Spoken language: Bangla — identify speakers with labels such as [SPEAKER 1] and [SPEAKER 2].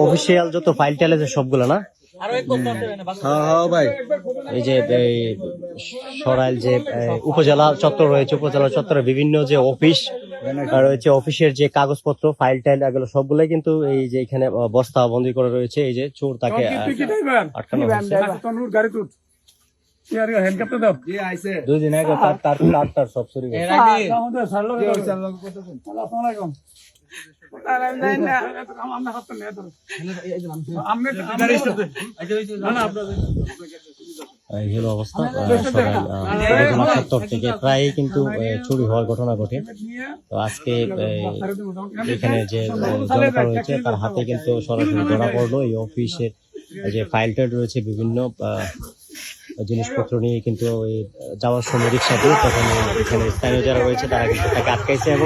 [SPEAKER 1] অফিসিয়াল যত ফাইল টাইল আছে সবগুলো না এই যে সরাইল যে উপজেলা চত্বর রয়েছে, উপজেলা চত্বরের বিভিন্ন যে অফিস রয়েছে, অফিসের যে কাগজপত্র ফাইল টাইল এগুলো সবগুলোই কিন্তু এই যে এখানে বস্তা বন্দি করে রয়েছে। এই যে চোর তাকে আটকানো হয়েছে। 2 দিন আগে তার সব চুরি অবস্থা থেকে প্রায় কিন্তু চুরি হওয়ার ঘটনা ঘটে। তো আজকে এখানে যে জনতা রয়েছে তার হাতে কিন্তু সরাসরি ধরা পড়লো। এই অফিসের যে ফাইলটা রয়েছে বিভিন্ন জিনিসপত্র নিয়ে কিন্তু যাওয়ার সময় রিক্সা দিয়ে তখন এখানে স্থানীয় যারা রয়েছে তারা কিন্তু তাকে আটকাইছে এবং